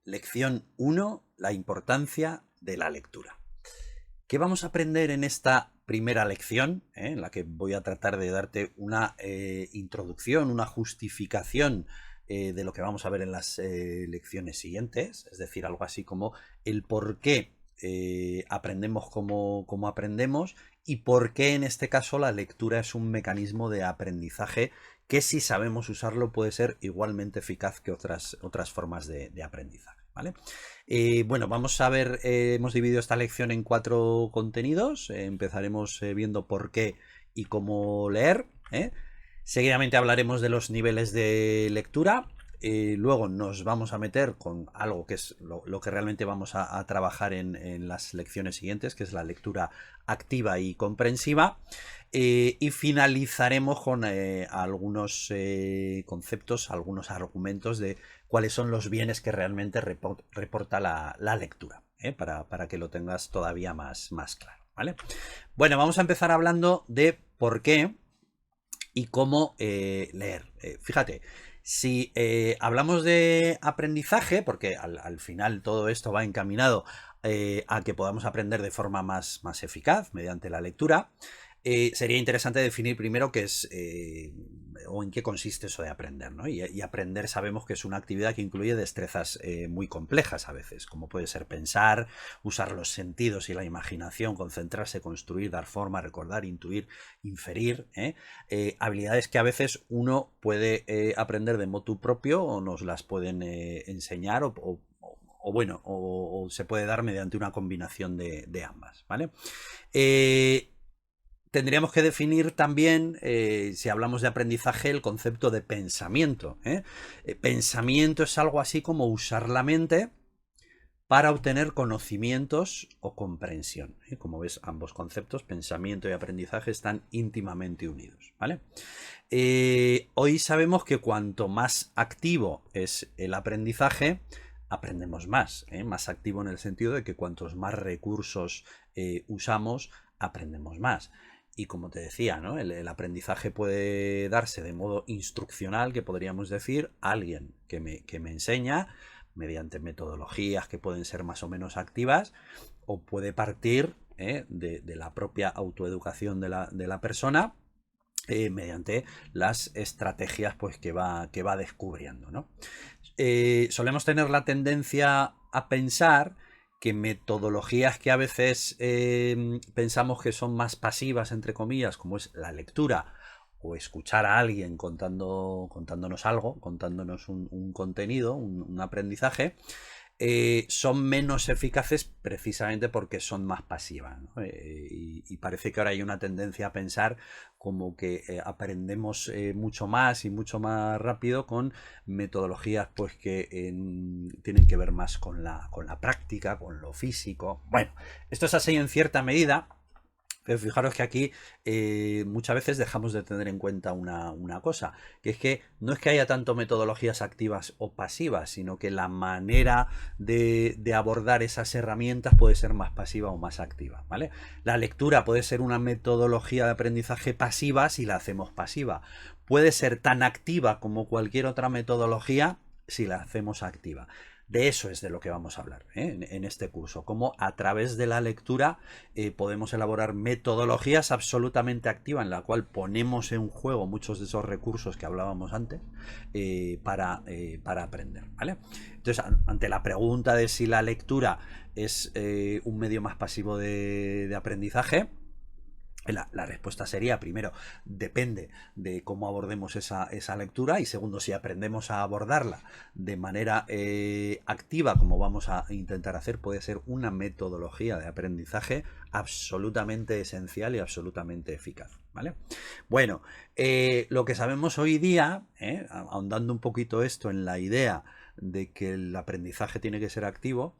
Lección 1. La importancia de la lectura. ¿Qué vamos a aprender en esta primera lección? En la que voy a tratar de darte una introducción, una justificación de lo que vamos a ver en las lecciones siguientes, es decir, algo así como el por qué aprendemos como aprendemos y por qué en este caso la lectura es un mecanismo de aprendizaje que, si sabemos usarlo, puede ser igualmente eficaz que otras formas de aprendizaje, ¿vale? Bueno, vamos a ver, hemos dividido esta lección en 4 contenidos. Empezaremos viendo por qué y cómo leer. Seguidamente hablaremos de los niveles de lectura. Luego nos vamos a meter con algo que es lo que realmente vamos a trabajar en las lecciones siguientes, que es la lectura activa y comprensiva. Y finalizaremos con algunos conceptos, algunos argumentos de cuáles son los bienes que realmente reporta la lectura, para que lo tengas todavía más claro, ¿vale? Bueno, vamos a empezar hablando de por qué y cómo leer. Fíjate, si hablamos de aprendizaje, porque al final todo esto va encaminado a que podamos aprender de forma más eficaz mediante la lectura, sería interesante definir primero qué es o en qué consiste eso de aprender, ¿no? Y aprender sabemos que es una actividad que incluye destrezas muy complejas a veces, como puede ser pensar, usar los sentidos y la imaginación, concentrarse, construir, dar forma, recordar, intuir, inferir, habilidades que a veces uno puede aprender de motu propio o nos las pueden enseñar o se puede dar mediante una combinación de ambas, ¿vale? Tendríamos que definir también, si hablamos de aprendizaje, el concepto de pensamiento. Pensamiento es algo así como usar la mente para obtener conocimientos o comprensión. Como ves, ambos conceptos, pensamiento y aprendizaje, están íntimamente unidos, ¿vale? Hoy sabemos que cuanto más activo es el aprendizaje, aprendemos más. Más activo en el sentido de que cuantos más recursos usamos, aprendemos más. Y como te decía, ¿no? El aprendizaje puede darse de modo instruccional, que podríamos decir, alguien que me enseña mediante metodologías que pueden ser más o menos activas, o puede partir de la propia autoeducación de la persona mediante las estrategias pues, que va descubriendo, ¿no? Solemos tener la tendencia a pensar que metodologías que a veces pensamos que son más pasivas, entre comillas, como es la lectura o escuchar a alguien contándonos algo, contándonos un contenido, un aprendizaje, son menos eficaces precisamente porque son más pasivas, ¿no? Y parece que ahora hay una tendencia a pensar como que aprendemos mucho más y mucho más rápido con metodologías pues que tienen que ver más con la práctica, con lo físico. Bueno, esto es así en cierta medida. Pero fijaros que aquí muchas veces dejamos de tener en cuenta una cosa, que es que no es que haya tanto metodologías activas o pasivas, sino que la manera de abordar esas herramientas puede ser más pasiva o más activa, ¿vale? La lectura puede ser una metodología de aprendizaje pasiva si la hacemos pasiva. Puede ser tan activa como cualquier otra metodología si la hacemos activa. De eso es de lo que vamos a hablar en este curso, cómo a través de la lectura podemos elaborar metodologías absolutamente activas en la cual ponemos en juego muchos de esos recursos que hablábamos antes para aprender, ¿vale? Entonces, ante la pregunta de si la lectura es un medio más pasivo de aprendizaje, la respuesta sería, primero, depende de cómo abordemos esa lectura, y segundo, si aprendemos a abordarla de manera activa, como vamos a intentar hacer, puede ser una metodología de aprendizaje absolutamente esencial y absolutamente eficaz, ¿vale? Bueno, lo que sabemos hoy día, ahondando un poquito esto en la idea de que el aprendizaje tiene que ser activo,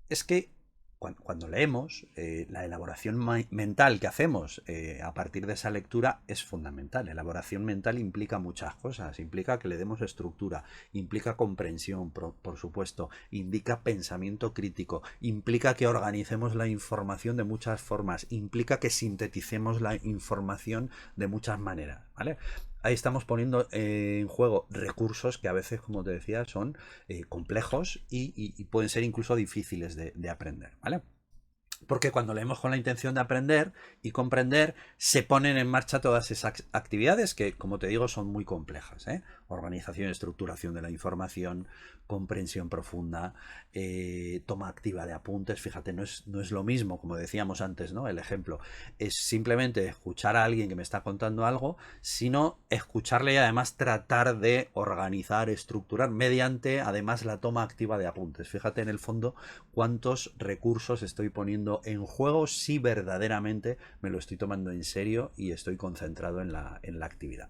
es que cuando leemos, la elaboración mental que hacemos a partir de esa lectura es fundamental. La elaboración mental implica muchas cosas. Implica que le demos estructura, implica comprensión, por supuesto, indica pensamiento crítico, implica que organicemos la información de muchas formas, implica que sinteticemos la información de muchas maneras, ¿vale? ahí estamos poniendo en juego recursos que a veces, como te decía, son complejos y pueden ser incluso difíciles de aprender, ¿vale? Porque cuando leemos con la intención de aprender y comprender, se ponen en marcha todas esas actividades que, como te digo, son muy complejas, ¿eh? Organización y estructuración de la información, comprensión profunda, toma activa de apuntes. Fíjate, no es lo mismo, como decíamos antes, ¿no? El ejemplo es simplemente escuchar a alguien que me está contando algo, sino escucharle y además tratar de organizar, estructurar mediante además la toma activa de apuntes. Fíjate en el fondo cuántos recursos estoy poniendo en juego si verdaderamente me lo estoy tomando en serio y estoy concentrado en la actividad.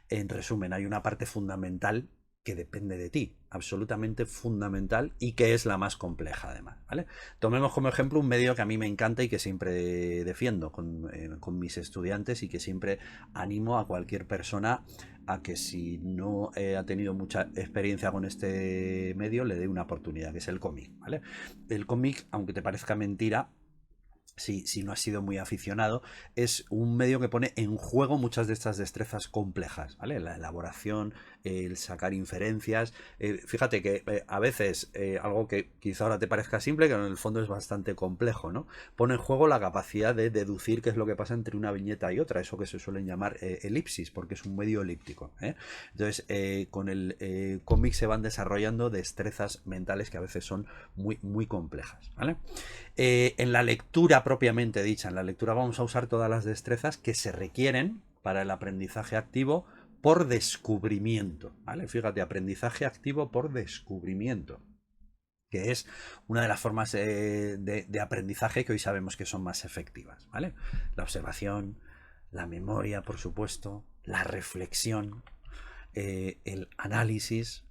En resumen, hay una parte fundamental que depende de ti, absolutamente fundamental y que es la más compleja además, ¿vale? Tomemos como ejemplo un medio que a mí me encanta y que siempre defiendo con mis estudiantes y que siempre animo a cualquier persona a que si no ha tenido mucha experiencia con este medio le dé una oportunidad, que es el cómic, ¿vale? El cómic, aunque te parezca mentira, si no has sido muy aficionado, es un medio que pone en juego muchas de estas destrezas complejas, ¿vale? La elaboración, el sacar inferencias. Fíjate que a veces algo que quizá ahora te parezca simple, que en el fondo es bastante complejo, ¿no? Pone en juego la capacidad de deducir qué es lo que pasa entre una viñeta y otra, eso que se suelen llamar elipsis, porque es un medio elíptico, ¿eh? Entonces, con el cómic se van desarrollando destrezas mentales que a veces son muy, muy complejas, ¿vale? En la lectura propiamente dicha, en la lectura vamos a usar todas las destrezas que se requieren para el aprendizaje activo por descubrimiento, ¿vale? Fíjate, aprendizaje activo por descubrimiento, que es una de las formas de aprendizaje que hoy sabemos que son más efectivas, ¿vale? La observación, la memoria, por supuesto, la reflexión, el análisis,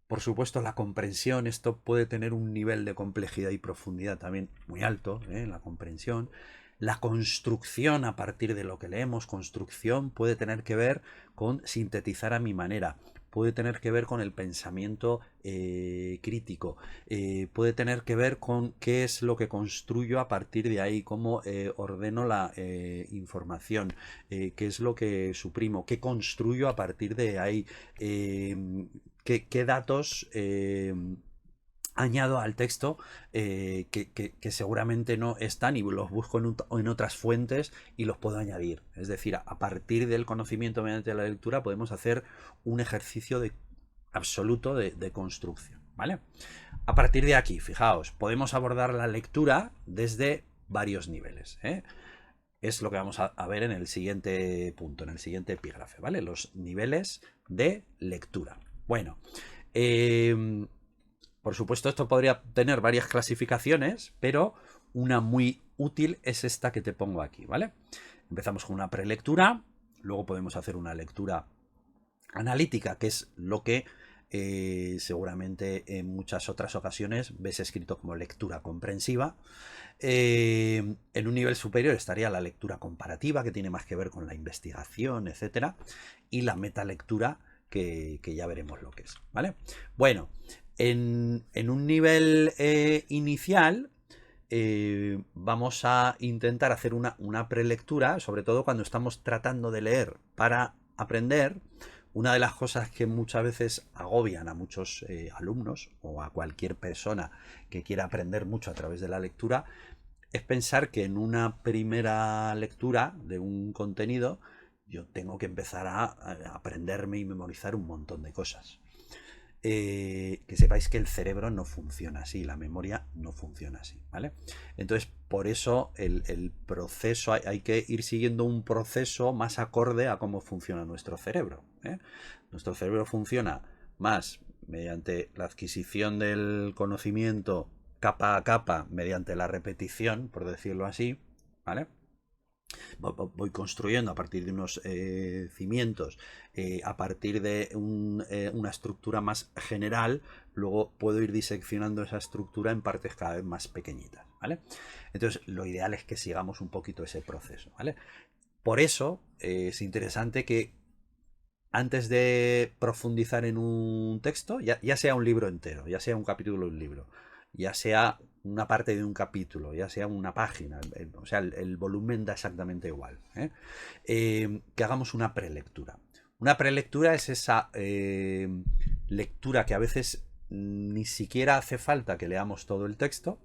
por supuesto, la comprensión, esto puede tener un nivel de complejidad y profundidad también muy alto, la comprensión. La construcción a partir de lo que leemos, construcción puede tener que ver con sintetizar a mi manera, puede tener que ver con el pensamiento crítico, puede tener que ver con qué es lo que construyo a partir de ahí, cómo ordeno la información, qué es lo que suprimo, qué construyo a partir de ahí, qué datos añado al texto que seguramente no están y los busco en otras fuentes y los puedo añadir. Es decir, a partir del conocimiento mediante la lectura podemos hacer un ejercicio absoluto de construcción, ¿vale? A partir de aquí, fijaos, podemos abordar la lectura desde varios niveles, ¿eh? Es lo que vamos a ver en el siguiente punto, en el siguiente epígrafe, ¿vale? Los niveles de lectura. Bueno, eh, por supuesto esto podría tener varias clasificaciones, pero una muy útil es esta que te pongo aquí, ¿vale? Empezamos con una prelectura, luego podemos hacer una lectura analítica, que es lo que seguramente en muchas otras ocasiones ves escrito como lectura comprensiva. En un nivel superior estaría la lectura comparativa, que tiene más que ver con la investigación, etcétera, y la metalectura, que ya veremos lo que es, ¿vale? Bueno, en un nivel inicial vamos a intentar hacer una prelectura, sobre todo cuando estamos tratando de leer para aprender. Una de las cosas que muchas veces agobian a muchos alumnos o a cualquier persona que quiera aprender mucho a través de la lectura es pensar que en una primera lectura de un contenido yo tengo que empezar a aprenderme y memorizar un montón de cosas. Que sepáis que el cerebro no funciona así, la memoria no funciona así, ¿vale? Entonces, por eso el proceso, hay que ir siguiendo un proceso más acorde a cómo funciona nuestro cerebro, ¿eh? Nuestro cerebro funciona más mediante la adquisición del conocimiento capa a capa, mediante la repetición, por decirlo así, ¿vale? Voy construyendo a partir de unos cimientos, a partir de una estructura más general, luego puedo ir diseccionando esa estructura en partes cada vez más pequeñitas, ¿vale? Entonces, lo ideal es que sigamos un poquito ese proceso, ¿vale? Por eso es interesante que antes de profundizar en un texto, ya sea un libro entero, ya sea un capítulo de un libro, ya sea una parte de un capítulo, ya sea una página, o sea, el volumen da exactamente igual, que hagamos una prelectura. Una prelectura es esa lectura que a veces ni siquiera hace falta que leamos todo el texto,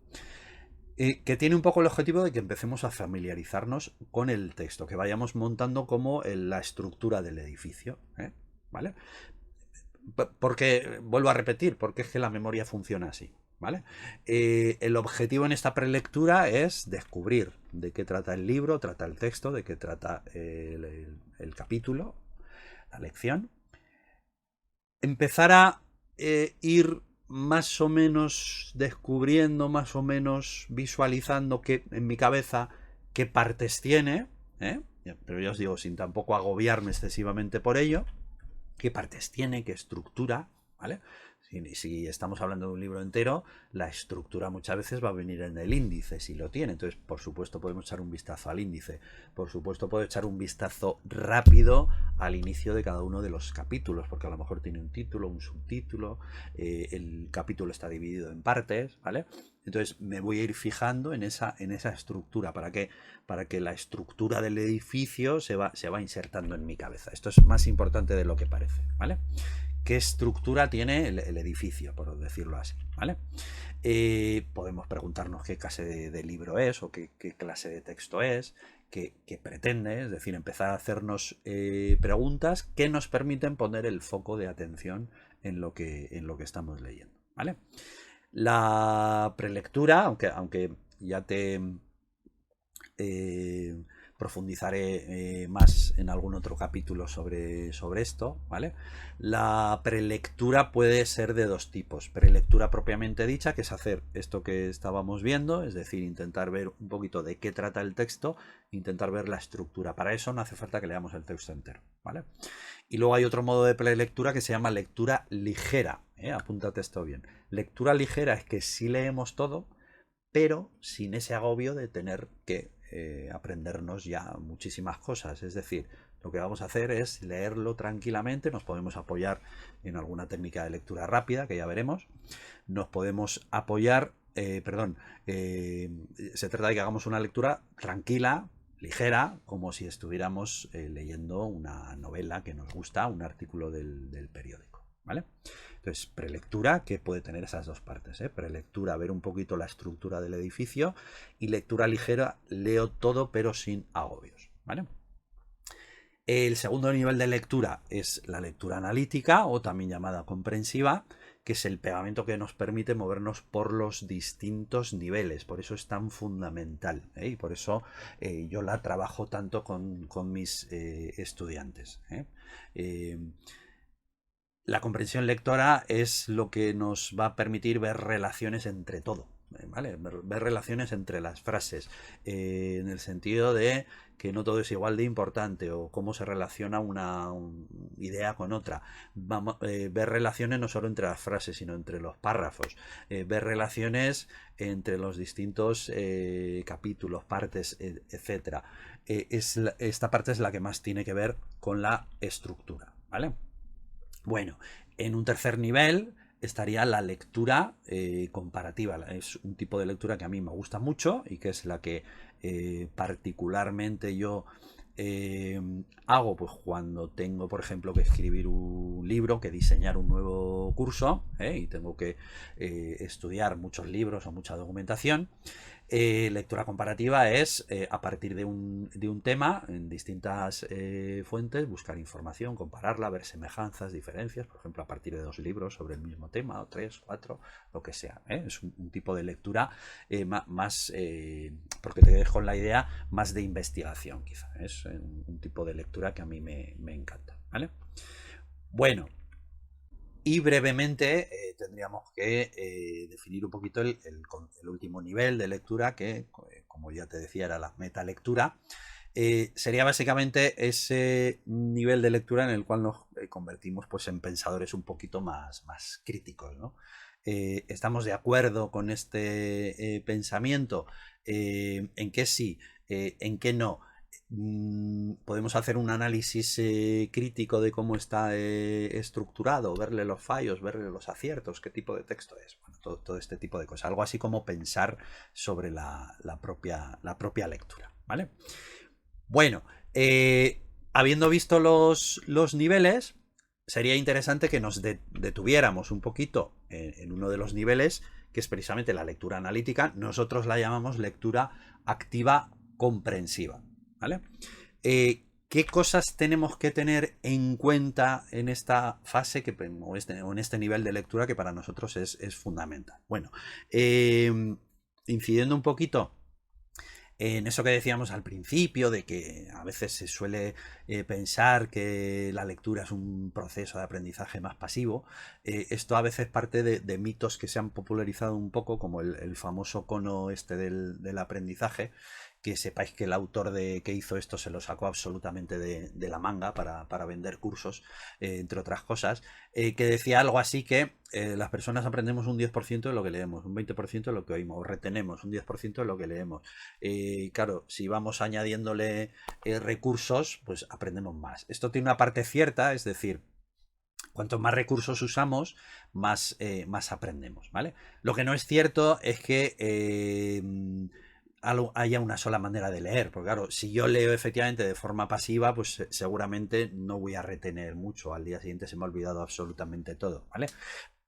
que tiene un poco el objetivo de que empecemos a familiarizarnos con el texto, que vayamos montando como la estructura del edificio, ¿vale? Porque, vuelvo a repetir, porque es que la memoria funciona así, ¿vale? El objetivo en esta prelectura es descubrir de qué trata el libro, trata el texto, de qué trata el capítulo, la lección. Empezar a ir más o menos descubriendo, más o menos visualizando que, en mi cabeza qué partes tiene, pero ya os digo, sin tampoco agobiarme excesivamente por ello, qué partes tiene, qué estructura, ¿vale? Si estamos hablando de un libro entero, la estructura muchas veces va a venir en el índice, si lo tiene. Entonces, por supuesto, podemos echar un vistazo al índice. Por supuesto, puedo echar un vistazo rápido al inicio de cada uno de los capítulos, porque a lo mejor tiene un título, un subtítulo, el capítulo está dividido en partes, ¿vale? Entonces me voy a ir fijando en esa estructura para que la estructura del edificio se va insertando en mi cabeza. Esto es más importante de lo que parece, ¿vale? ¿Qué estructura tiene el edificio, por decirlo así, ¿vale? Podemos preguntarnos qué clase de libro es o qué clase de texto es, qué pretende, es decir, empezar a hacernos preguntas que nos permiten poner el foco de atención en lo que estamos leyendo, ¿vale? La prelectura, aunque ya te profundizaré más en algún otro capítulo sobre esto, ¿vale? La prelectura puede ser de dos tipos. Prelectura propiamente dicha, que es hacer esto que estábamos viendo, es decir, intentar ver un poquito de qué trata el texto, intentar ver la estructura. Para eso no hace falta que leamos el texto entero, ¿vale? Y luego hay otro modo de prelectura que se llama lectura ligera, apúntate esto bien. Lectura ligera es que sí leemos todo, pero sin ese agobio de tener que aprendernos ya muchísimas cosas. Es decir, lo que vamos a hacer es leerlo tranquilamente, nos podemos apoyar en alguna técnica de lectura rápida, que ya veremos, nos podemos apoyar, se trata de que hagamos una lectura tranquila, ligera, como si estuviéramos leyendo una novela que nos gusta, un artículo del periódico, ¿vale? Entonces, prelectura, que puede tener esas dos partes, prelectura, ver un poquito la estructura del edificio, y lectura ligera, leo todo pero sin agobios, ¿vale? El segundo nivel de lectura es la lectura analítica, o también llamada comprensiva, que es el pegamento que nos permite movernos por los distintos niveles. Por eso es tan fundamental, y por eso yo la trabajo tanto con mis estudiantes. La comprensión lectora es lo que nos va a permitir ver relaciones entre todo, ¿vale? Ver relaciones entre las frases, en el sentido de que no todo es igual de importante, o cómo se relaciona una idea con otra. Ver relaciones no solo entre las frases, sino entre los párrafos. Ver relaciones entre los distintos capítulos, partes, etc. Esta parte es la que más tiene que ver con la estructura, ¿vale? Bueno, en un tercer nivel estaría la lectura comparativa. Es un tipo de lectura que a mí me gusta mucho y que es la que particularmente yo hago pues cuando tengo, por ejemplo, que escribir un libro, que diseñar un nuevo curso, y tengo que estudiar muchos libros o mucha documentación. Lectura comparativa es a partir de un tema en distintas fuentes, buscar información, compararla, ver semejanzas, diferencias, por ejemplo, a partir de 2 libros sobre el mismo tema, o 3, 4, lo que sea. Es un tipo de lectura más, porque te dejo la idea, más de investigación, quizá. Es un tipo de lectura que a mí me encanta, ¿vale? Bueno. Y brevemente tendríamos que definir un poquito el último nivel de lectura, que, como ya te decía, era la metalectura. Sería básicamente ese nivel de lectura en el cual nos convertimos pues, en pensadores un poquito más críticos, ¿no? ¿Estamos de acuerdo con este pensamiento? ¿En qué sí? ¿En qué no? podemos hacer un análisis crítico de cómo está estructurado, verle los fallos, verle los aciertos, qué tipo de texto es, bueno, todo este tipo de cosas, algo así como pensar sobre la propia lectura, ¿vale? Bueno, habiendo visto los niveles, sería interesante que nos detuviéramos un poquito en uno de los niveles, que es precisamente la lectura analítica. Nosotros la llamamos lectura activa comprensiva, ¿vale? ¿Qué cosas tenemos que tener en cuenta en esta fase o en este nivel de lectura que para nosotros es fundamental? Bueno, incidiendo un poquito en eso que decíamos al principio, de que a veces se suele pensar que la lectura es un proceso de aprendizaje más pasivo, esto a veces parte de mitos que se han popularizado un poco, como el famoso cono este del aprendizaje, que sepáis que el autor que hizo esto se lo sacó absolutamente de la manga para vender cursos, entre otras cosas, que decía algo así que las personas aprendemos un 10% de lo que leemos, un 20% de lo que oímos, retenemos un 10% de lo que leemos. Claro, si vamos añadiéndole recursos, pues aprendemos más. Esto tiene una parte cierta, es decir, cuantos más recursos usamos, más aprendemos, ¿vale? Lo que no es cierto es que haya una sola manera de leer, porque claro, si yo leo efectivamente de forma pasiva, pues seguramente no voy a retener mucho, al día siguiente se me ha olvidado absolutamente todo, ¿vale?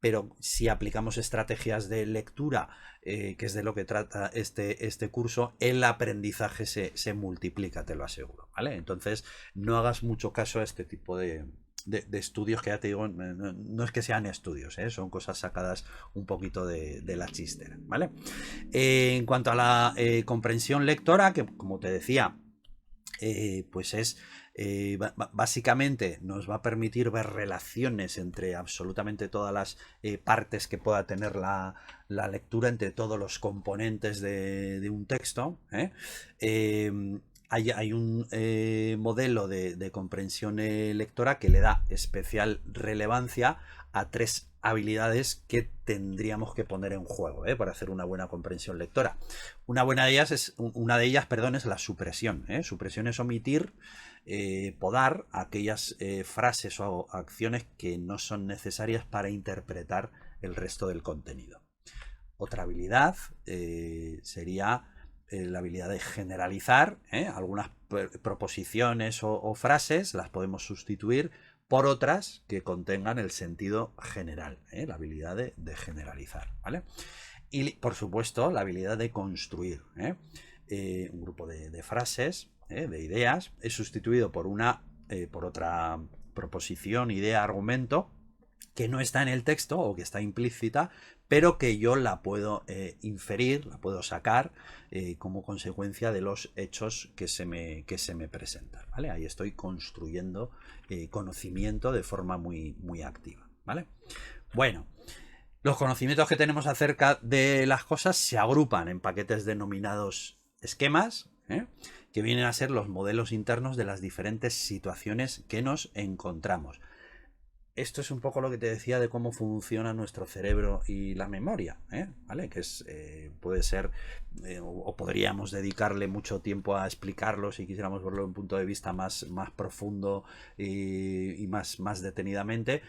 Pero si aplicamos estrategias de lectura, que es de lo que trata este curso, el aprendizaje se multiplica, te lo aseguro, ¿vale? Entonces no hagas mucho caso a este tipo de estudios, que ya te digo, no es que sean estudios, son cosas sacadas un poquito de la chistera, ¿vale? En cuanto a la comprensión lectora, que como te decía, pues es básicamente nos va a permitir ver relaciones entre absolutamente todas las partes que pueda tener la lectura, entre todos los componentes de un texto. Hay un modelo de comprensión lectora que le da especial relevancia a 3 habilidades que tendríamos que poner en juego para hacer una buena comprensión lectora. Una de ellas es la supresión. Supresión es omitir, podar aquellas frases o acciones que no son necesarias para interpretar el resto del contenido. Otra habilidad sería la habilidad de generalizar. Algunas proposiciones o frases las podemos sustituir por otras que contengan el sentido general, la habilidad de generalizar, ¿vale? Y por supuesto la habilidad de construir un grupo de frases, de ideas, es sustituido por otra proposición, idea, argumento que no está en el texto o que está implícita, pero que yo la puedo inferir, la puedo sacar como consecuencia de los hechos que se me presentan, ¿vale? Ahí estoy construyendo conocimiento de forma muy, muy activa, ¿vale? Bueno, los conocimientos que tenemos acerca de las cosas se agrupan en paquetes denominados esquemas, que vienen a ser los modelos internos de las diferentes situaciones que nos encontramos. Esto es un poco lo que te decía de cómo funciona nuestro cerebro y la memoria, ¿vale? Que puede ser, o podríamos dedicarle mucho tiempo a explicarlo si quisiéramos verlo de un punto de vista más profundo y más detenidamente,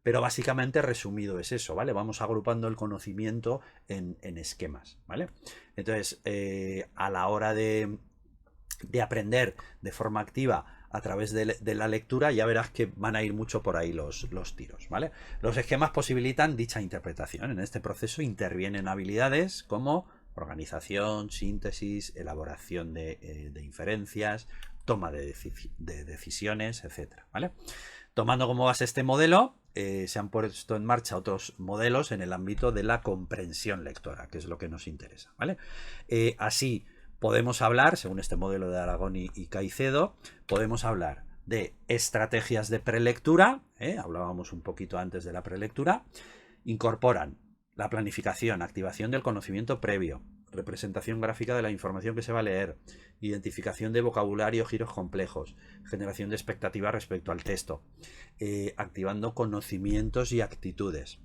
pero básicamente resumido es eso, ¿vale? Vamos agrupando el conocimiento en esquemas, ¿vale? Entonces, a la hora de aprender de forma activa a través de la lectura, ya verás que van a ir mucho por ahí los tiros, ¿vale? Los esquemas posibilitan dicha interpretación. En este proceso intervienen habilidades como organización, síntesis, elaboración de inferencias, toma de decisiones, etcétera, ¿vale? Tomando como base este modelo, se han puesto en marcha otros modelos en el ámbito de la comprensión lectora, que es lo que nos interesa, ¿vale? Así podemos hablar, según este modelo de Aragón y Caicedo, podemos hablar de estrategias de prelectura, hablábamos un poquito antes de la prelectura, incorporan la planificación, activación del conocimiento previo, representación gráfica de la información que se va a leer, identificación de vocabulario, giros complejos, generación de expectativas respecto al texto, activando conocimientos y actitudes.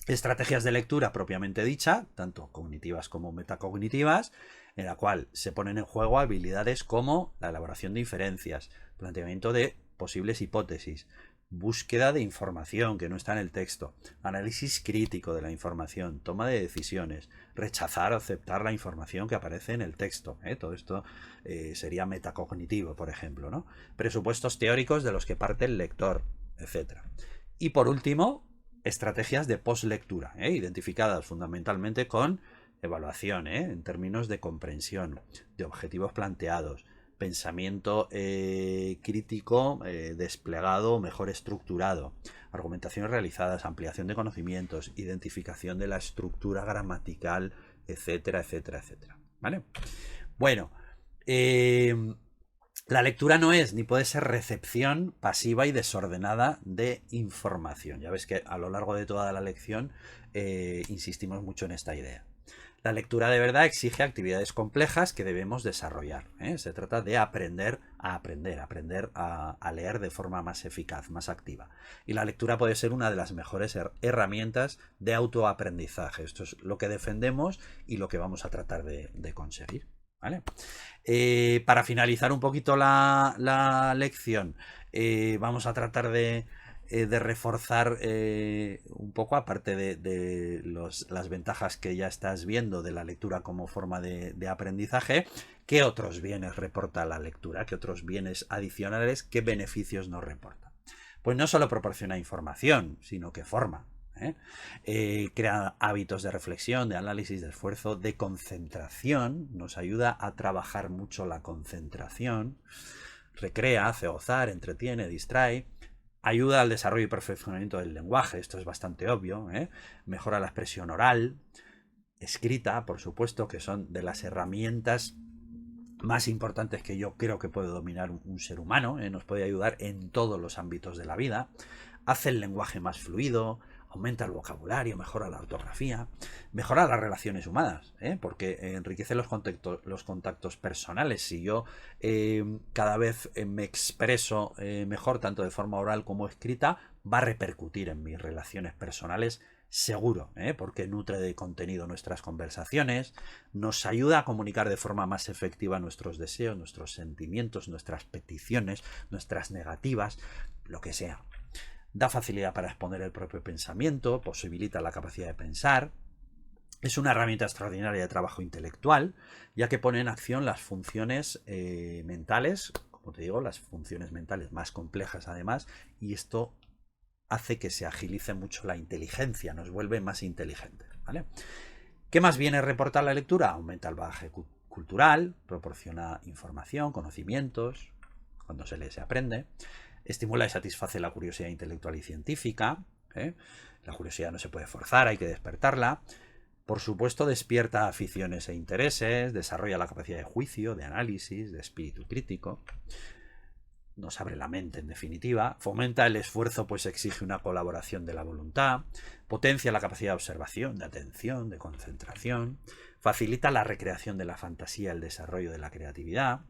Estrategias de lectura propiamente dicha, tanto cognitivas como metacognitivas, en la cual se ponen en juego habilidades como la elaboración de inferencias, planteamiento de posibles hipótesis, búsqueda de información que no está en el texto, análisis crítico de la información, toma de decisiones, rechazar o aceptar la información que aparece en el texto. Todo esto sería metacognitivo, por ejemplo, ¿no? Presupuestos teóricos de los que parte el lector, etc. Y por último, estrategias de postlectura, identificadas fundamentalmente con evaluación, en términos de comprensión, de objetivos planteados, pensamiento crítico desplegado, mejor estructurado, argumentaciones realizadas, ampliación de conocimientos, identificación de la estructura gramatical, etcétera, etcétera, etcétera. ¿Vale? Bueno, la lectura no es ni puede ser recepción pasiva y desordenada de información. Ya ves que a lo largo de toda la lección insistimos mucho en esta idea. La lectura de verdad exige actividades complejas que debemos desarrollar. Se trata de aprender a leer de forma más eficaz, más activa. Y la lectura puede ser una de las mejores herramientas de autoaprendizaje. Esto es lo que defendemos y lo que vamos a tratar de conseguir. ¿Vale? Para finalizar un poquito la lección, vamos a tratar de reforzar un poco, aparte de las ventajas que ya estás viendo de la lectura como forma de aprendizaje, ¿qué otros bienes reporta la lectura? ¿Qué otros bienes adicionales? ¿Qué beneficios nos reporta? Pues no solo proporciona información, sino que forma. Crea hábitos de reflexión, de análisis, de esfuerzo, de concentración, nos ayuda a trabajar mucho la concentración, recrea, hace gozar, entretiene, distrae, ayuda al desarrollo y perfeccionamiento del lenguaje, esto es bastante obvio, mejora la expresión oral, escrita, por supuesto, que son de las herramientas más importantes que yo creo que puede dominar un ser humano, nos puede ayudar en todos los ámbitos de la vida, hace el lenguaje más fluido, aumenta el vocabulario, mejora la ortografía, mejora las relaciones humanas, porque enriquece los contactos personales. Si yo cada vez me expreso mejor, tanto de forma oral como escrita, va a repercutir en mis relaciones personales seguro, porque nutre de contenido nuestras conversaciones, nos ayuda a comunicar de forma más efectiva nuestros deseos, nuestros sentimientos, nuestras peticiones, nuestras negativas, lo que sea. Da facilidad para exponer el propio pensamiento, posibilita la capacidad de pensar. Es una herramienta extraordinaria de trabajo intelectual, ya que pone en acción las funciones mentales, como te digo, las funciones mentales más complejas además, y esto hace que se agilice mucho la inteligencia, nos vuelve más inteligentes, ¿vale? ¿Qué más viene a reportar la lectura? Aumenta el bagaje cultural, proporciona información, conocimientos, cuando se lee se aprende. Estimula y satisface la curiosidad intelectual y científica. La curiosidad no se puede forzar, hay que despertarla. Por supuesto, despierta aficiones e intereses, desarrolla la capacidad de juicio, de análisis, de espíritu crítico. Nos abre la mente, en definitiva. Fomenta el esfuerzo, pues exige una colaboración de la voluntad. Potencia la capacidad de observación, de atención, de concentración. Facilita la recreación de la fantasía, el desarrollo de la creatividad.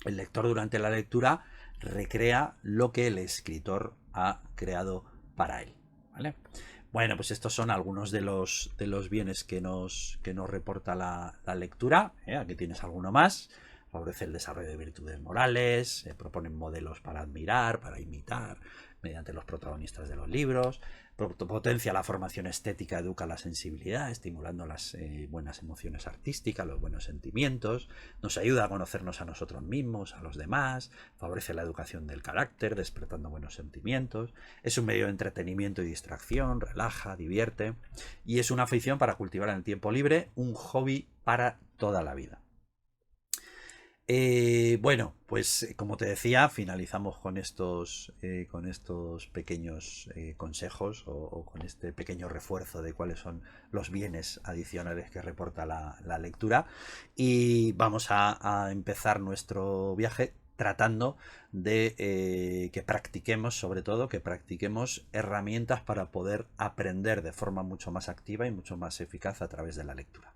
El lector durante la lectura recrea lo que el escritor ha creado para él, ¿vale? Bueno, pues estos son algunos de los bienes que nos reporta la lectura. Aquí tienes alguno más. Favorece el desarrollo de virtudes morales, proponen modelos para admirar, para imitar, mediante los protagonistas de los libros. Potencia la formación estética, educa la sensibilidad, estimulando las buenas emociones artísticas, los buenos sentimientos. Nos ayuda a conocernos a nosotros mismos, a los demás. Favorece la educación del carácter, despertando buenos sentimientos. Es un medio de entretenimiento y distracción, relaja, divierte. Y es una afición para cultivar en el tiempo libre, un hobby para toda la vida. Bueno, pues como te decía, finalizamos con estos pequeños consejos o con este pequeño refuerzo de cuáles son los bienes adicionales que reporta la lectura, y vamos a empezar nuestro viaje tratando de que practiquemos, sobre todo, que practiquemos herramientas para poder aprender de forma mucho más activa y mucho más eficaz a través de la lectura.